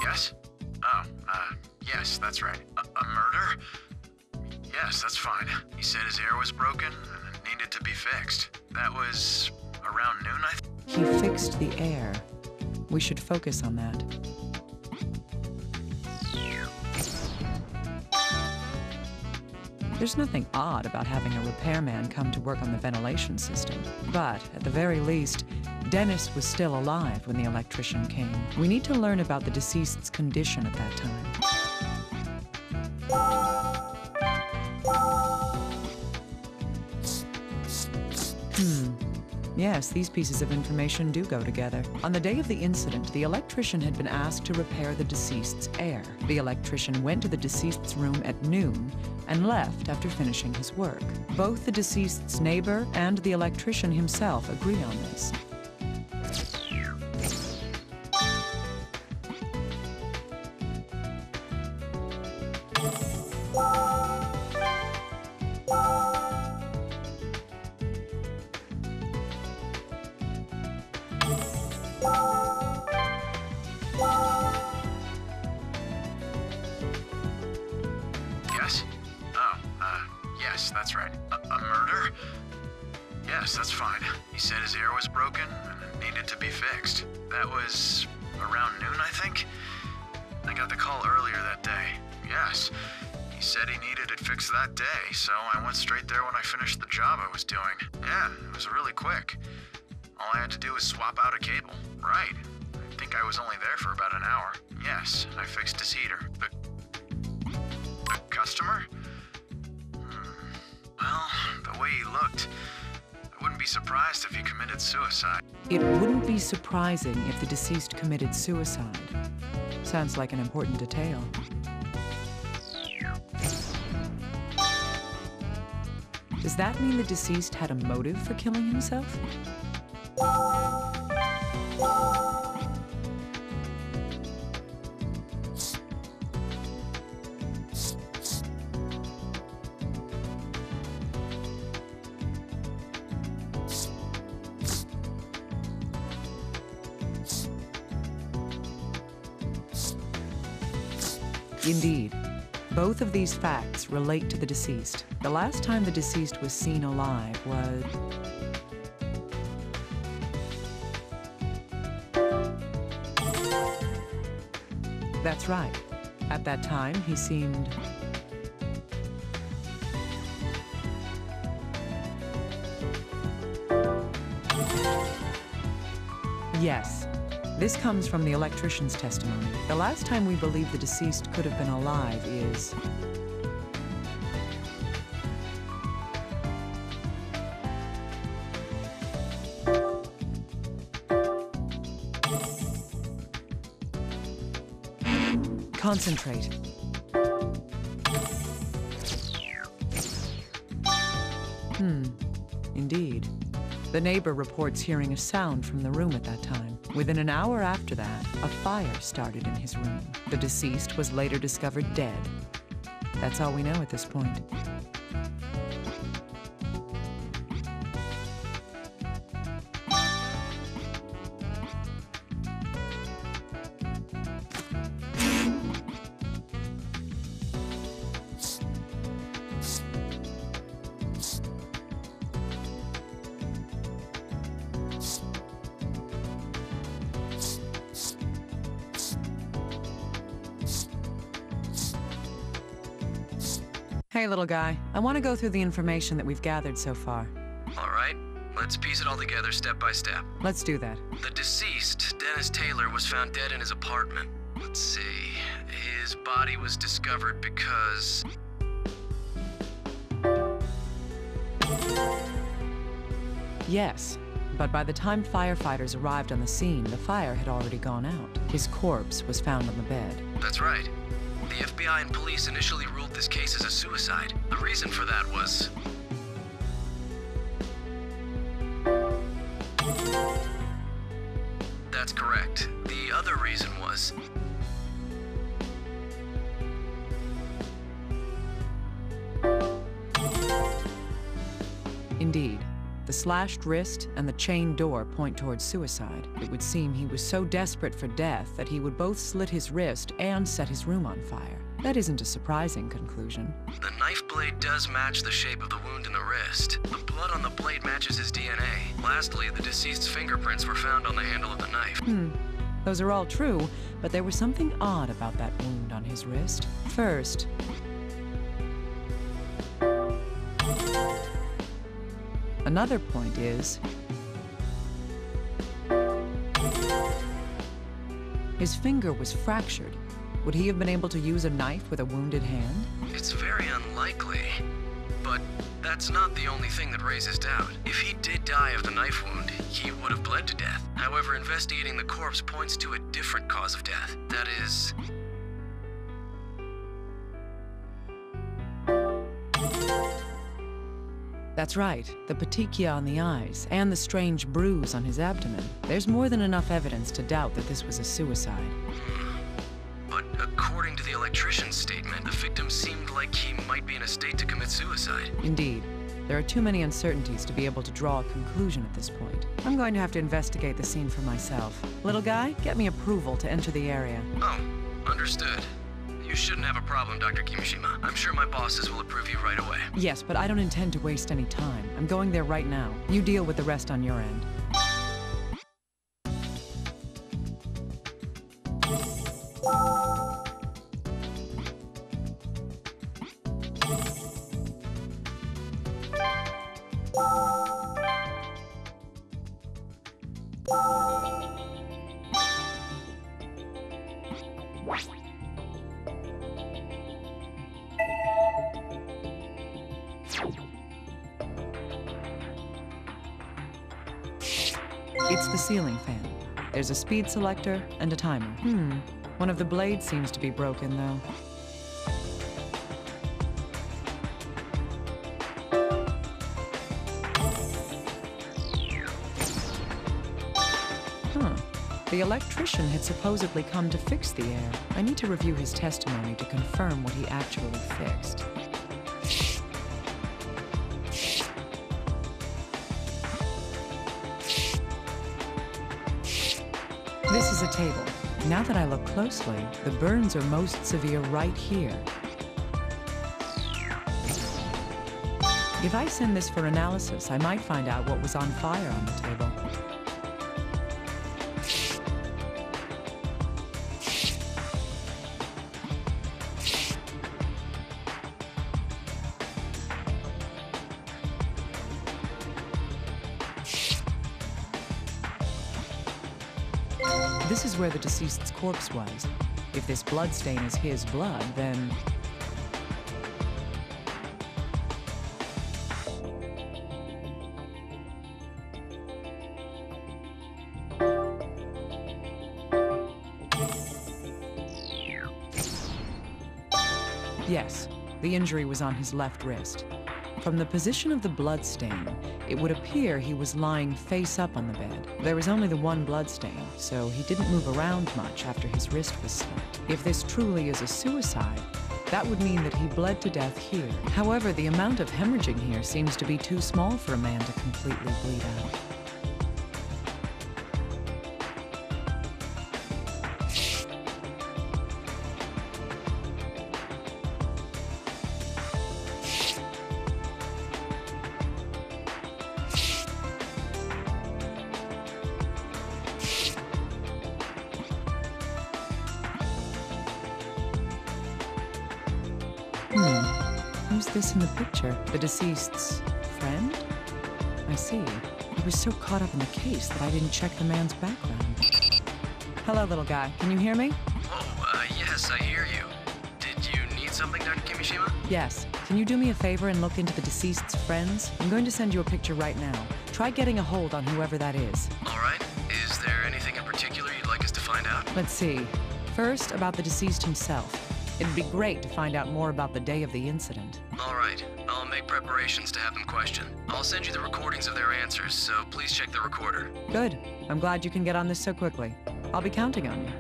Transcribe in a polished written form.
Yes? Oh, yes, that's right. A murder? Yes, that's fine. He said his air was broken and it needed to be fixed. That was around noon, I think. He fixed the air. We should focus on that. There's nothing odd about having a repairman come to work on the ventilation system. But, at the very least, Dennis was still alive when the electrician came. We need to learn about the deceased's condition at that time. Yes, these pieces of information do go together. On the day of the incident, the electrician had been asked to repair the deceased's air. The electrician went to the deceased's room at noon and left after finishing his work. Both the deceased's neighbor and the electrician himself agree on this. Yes, that's right. A murder? Yes, that's fine. He said his air was broken and it needed to be fixed. That was around noon, I think? I got the call earlier that day. Yes. He said he needed it fixed that day, so I went straight there when I finished the job I was doing. Yeah, it was really quick. All I had to do was swap out a cable. Right. I think I was only there for about an hour. Yes, I fixed his heater. The customer? Well, the way he looked, I wouldn't be surprised if he committed suicide. It wouldn't be surprising if the deceased committed suicide. Sounds like an important detail. Does that mean the deceased had a motive for killing himself? Indeed. Both of these facts relate to the deceased. The last time the deceased was seen alive was... That's right. At that time, he seemed... Yes. This comes from the electrician's testimony. The last time we believe the deceased could have been alive is... Concentrate. Indeed. The neighbor reports hearing a sound from the room at that time. Within an hour after that, a fire started in his room. The deceased was later discovered dead. That's all we know at this point. Hey, little guy. I want to go through the information that we've gathered so far. All right. Let's piece it all together step by step. Let's do that. The deceased, Dennis Taylor, was found dead in his apartment. Let's see. His body was discovered because... Yes, but by the time firefighters arrived on the scene, the fire had already gone out. His corpse was found on the bed. That's right. The FBI and police initially ruled this case as a suicide. The reason for that was... That's correct. The other reason was... Indeed. The slashed wrist and the chained door point towards suicide. It would seem he was so desperate for death that he would both slit his wrist and set his room on fire. That isn't a surprising conclusion. The knife blade does match the shape of the wound in the wrist. The blood on the blade matches his DNA. Lastly, the deceased's fingerprints were found on the handle of the knife. Those are all true, but there was something odd about that wound on his wrist. First, another point is, his finger was fractured. Would he have been able to use a knife with a wounded hand? It's very unlikely, but that's not the only thing that raises doubt. If he did die of the knife wound, he would have bled to death. However, investigating the corpse points to a different cause of death. That is... That's right, the petechia on the eyes, and the strange bruise on his abdomen. There's more than enough evidence to doubt that this was a suicide. But according to the electrician's statement, the victim seemed like he might be in a state to commit suicide. Indeed. There are too many uncertainties to be able to draw a conclusion at this point. I'm going to have to investigate the scene for myself. Little guy, get me approval to enter the area. Oh, understood. You shouldn't have a problem, Dr. Kimishima. I'm sure my bosses will approve you right away. Yes, but I don't intend to waste any time. I'm going there right now. You deal with the rest on your end. It's the ceiling fan. There's a speed selector and a timer. One of the blades seems to be broken, though. The electrician had supposedly come to fix the air. I need to review his testimony to confirm what he actually fixed. This is a table. Now that I look closely, the burns are most severe right here. If I send this for analysis, I might find out what was on fire on the table. This is where the deceased's corpse was. If this blood stain is his blood, then... Yes, the injury was on his left wrist. From the position of the blood stain, it would appear he was lying face up on the bed. There was only the one blood stain, so he didn't move around much after his wrist was slit. If this truly is a suicide, that would mean that he bled to death here. However, the amount of hemorrhaging here seems to be too small for a man to completely bleed out. Who's this in the picture? The deceased's friend? I see. I was so caught up in the case that I didn't check the man's background. Hello, little guy. Can you hear me? Oh, yes, I hear you. Did you need something, Dr. Kimishima? Yes. Can you do me a favor and look into the deceased's friends? I'm going to send you a picture right now. Try getting a hold on whoever that is. All right. Is there anything in particular you'd like us to find out? Let's see. First, about the deceased himself. It'd be great to find out more about the day of the incident. All right. I'll make preparations to have them questioned. I'll send you the recordings of their answers, so please check the recorder. Good. I'm glad you can get on this so quickly. I'll be counting on you.